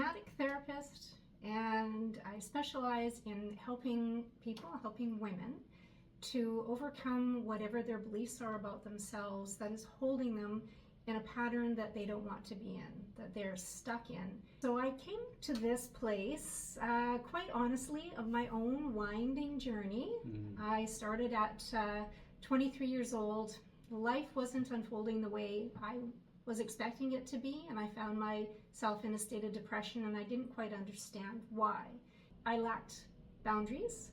somatic therapist, and I specialize in helping people, helping women to overcome whatever their beliefs are about themselves that is holding them in a pattern that they don't want to be in, that they're stuck in. So I came to this place, quite honestly, of my own winding journey. I started at 23 years old. Life wasn't unfolding the way I was expecting it to be, and I found myself in a state of depression, and I didn't quite understand why. I lacked boundaries.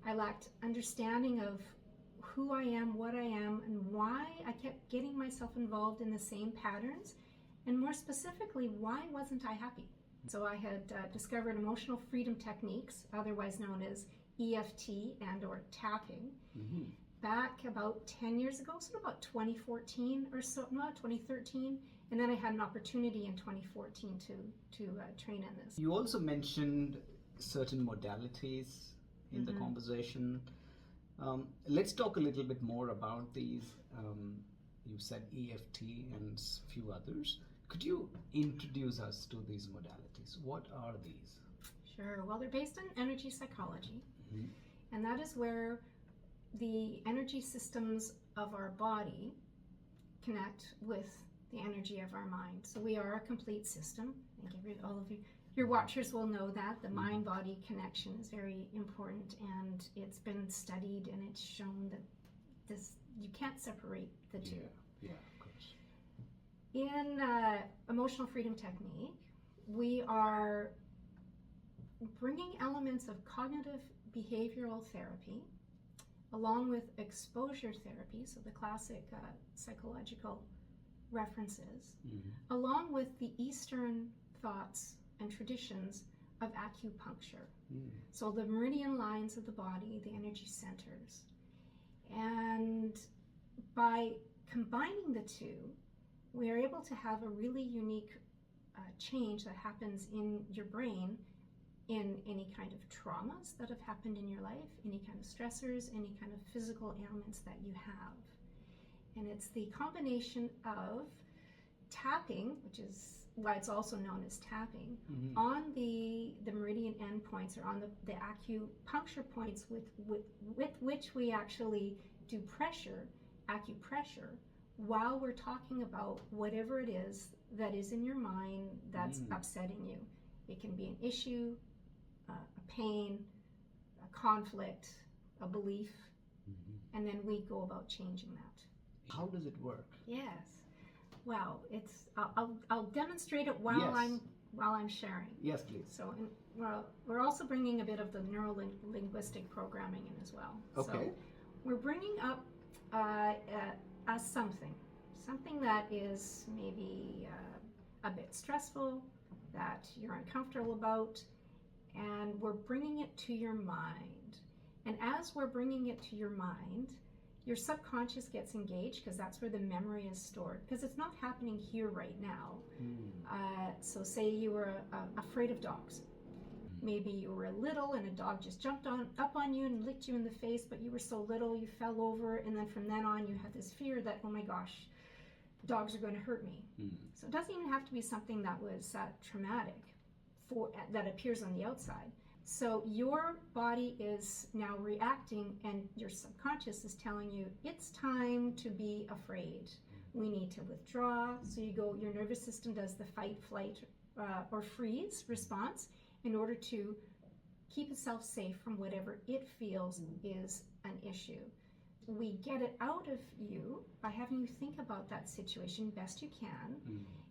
I lacked understanding of who I am, what I am, and why I kept getting myself involved in the same patterns, and more specifically, why wasn't I happy? So I had discovered emotional freedom techniques, otherwise known as EFT and or tapping, back about 10 years ago, so about 2014 or so, no, 2013, and then I had an opportunity in 2014 to train in this. You also mentioned certain modalities in the conversation. Let's talk a little bit more about these. You said EFT and a few others. Could you introduce us to these modalities? What are these? Sure. Well, they're based on energy psychology, and that is where the energy systems of our body connect with the energy of our mind. So we are a complete system. I think all of your watchers will know that the mind-body connection is very important, and it's been studied, and it's shown that you can't separate the two. Yeah, of course. In emotional freedom technique, we are bringing elements of cognitive behavioral therapy along with exposure therapy, so the classic psychological references, along with the Eastern thoughts and traditions of acupuncture. So the meridian lines of the body, the energy centers. And by combining the two, we are able to have a really unique change that happens in your brain in any kind of traumas that have happened in your life, any kind of stressors, any kind of physical ailments that you have. And it's the combination of tapping, which is why it's also known as tapping, on the meridian endpoints, or on the acupuncture points with which we actually do acupressure, while we're talking about whatever it is that is in your mind that's upsetting you. It can be an issue, a pain, a conflict, a belief, and then we go about changing that. How does it work? Yes. Well, I'll demonstrate it while I'm sharing. Yes, please. So we're also bringing a bit of the neuro-linguistic programming in as well. Okay. So we're bringing up something that is maybe a bit stressful, that you're uncomfortable about, and we're bringing it to your mind. And as we're bringing it to your mind, your subconscious gets engaged, because that's where the memory is stored, because it's not happening here right now. So say you were afraid of dogs. Maybe you were little and a dog just jumped up on you and licked you in the face, but you were so little you fell over, and then from then on you had this fear that, oh my gosh, dogs are going to hurt me. So it doesn't even have to be something that was traumatic that appears on the outside. So your body is now reacting, and your subconscious is telling you it's time to be afraid. We need to withdraw. So your nervous system does the fight, flight, or freeze response in order to keep itself safe from whatever it feels is an issue. We get it out of you by having you think about that situation best you can,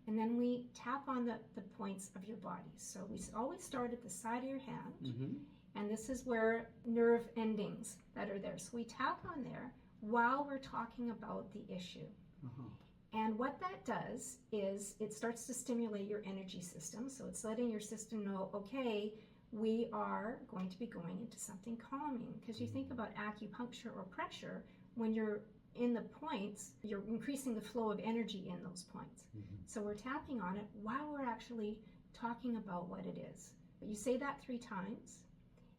and then we tap on the points of your body. So we always start at the side of your hand, and this is where nerve endings that are there. So we tap on there while we're talking about the issue. And what that does is it starts to stimulate your energy system. So it's letting your system know, okay, we are going to be going into something calming. Because you think about acupuncture or pressure, when you're in the points, you're increasing the flow of energy in those points. So we're tapping on it while we're actually talking about what it is. But you say that 3 times,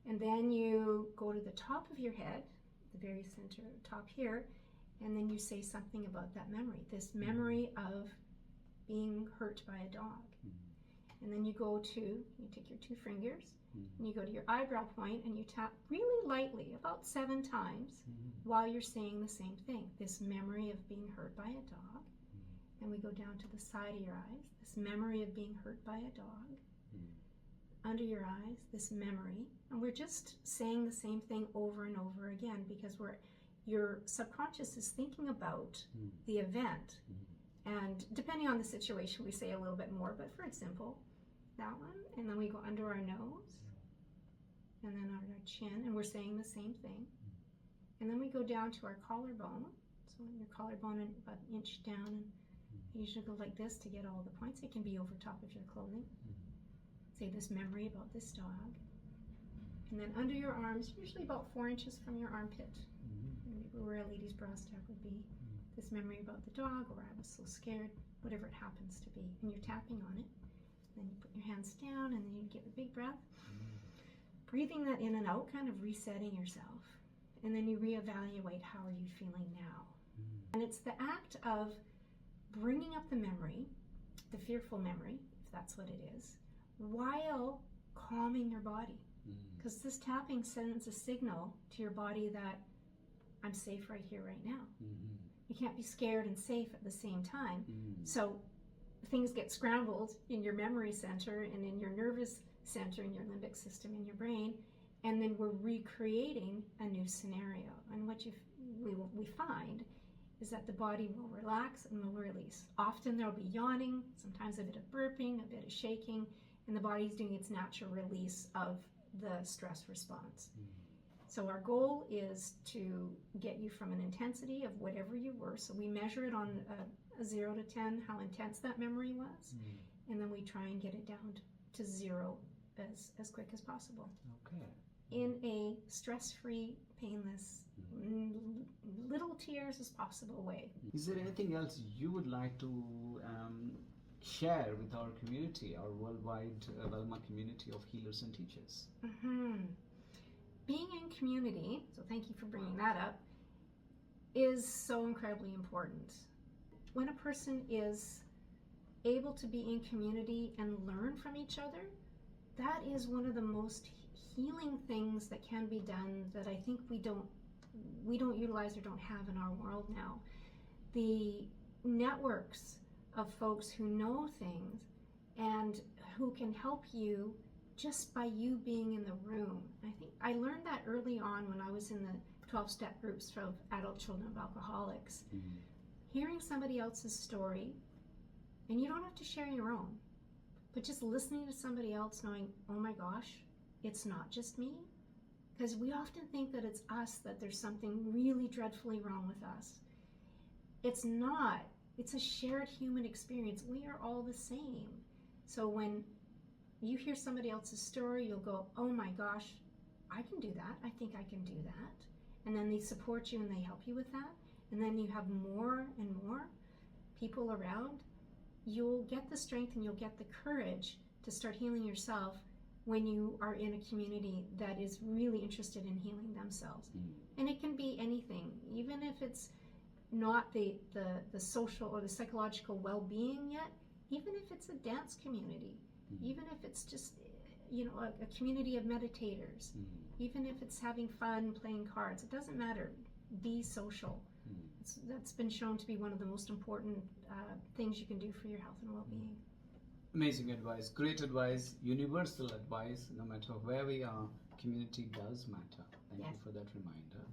and then you go to the top of your head, the very center, top here, and then you say something about that memory, this memory of being hurt by a dog. And then you take your 2 fingers, and you go to your eyebrow point, and you tap really lightly, about 7 times, while you're saying the same thing. This memory of being hurt by a dog. And we go down to the side of your eyes, this memory of being hurt by a dog. Under your eyes, this memory. And we're just saying the same thing over and over again, because your subconscious is thinking about the event. And depending on the situation, we say a little bit more. But for example, that one, and then we go under our nose, and then on our chin, and we're saying the same thing. And then we go down to our collarbone. So your collarbone and about an inch down, and you usually go like this to get all the points. It can be over top of your clothing. Say this memory about this dog. And then under your arms, usually about 4 inches from your armpit, maybe where a lady's bra strap would be. This memory about the dog, or I was so scared, whatever it happens to be. And you're tapping on it. Then you put your hands down, and then you get a big breath. Breathing that in and out, kind of resetting yourself. And then you reevaluate, how are you feeling now? And it's the act of bringing up the memory, the fearful memory, if that's what it is, while calming your body. Because this tapping sends a signal to your body that I'm safe right here, right now. You can't be scared and safe at the same time. So things get scrambled in your memory center and in your nervous center, in your limbic system, in your brain, and then we're recreating a new scenario. And what we find is that the body will relax and will release. Often there'll be yawning, sometimes a bit of burping, a bit of shaking, and the body's doing its natural release of the stress response. So our goal is to get you from an intensity of whatever you were. So we measure it on a 0 to 10, how intense that memory was, and then we try and get it down to 0 as quick as possible. Okay. In a stress-free, painless, little tears as possible way. Is there anything else you would like to share with our community, our worldwide Wellma community of healers and teachers? Being in community, so thank you for bringing that up, is so incredibly important. When a person is able to be in community and learn from each other, that is one of the most healing things that can be done that I think we don't utilize or don't have in our world now. The networks of folks who know things and who can help you just by you being in the room. I think I learned that early on when I was in the 12-step groups for adult children of alcoholics. Hearing somebody else's story, and you don't have to share your own, but just listening to somebody else knowing, oh my gosh, it's not just me. Because we often think that it's us, that there's something really dreadfully wrong with us. It's not. It's a shared human experience. We are all the same. So when you hear somebody else's story, you'll go, oh my gosh, I can do that. I think I can do that. And then they support you and they help you with that. And then you have more and more people around. You'll get the strength and you'll get the courage to start healing yourself when you are in a community that is really interested in healing themselves. And it can be anything, even if it's not the social or the psychological well-being yet, even if it's a dance community, even if it's just a community of meditators, even if it's having fun playing cards, it doesn't matter. Be social. That's been shown to be one of the most important things you can do for your health and well-being. Amazing advice, great advice, universal advice. No matter where we are, community does matter. Thank you for that reminder.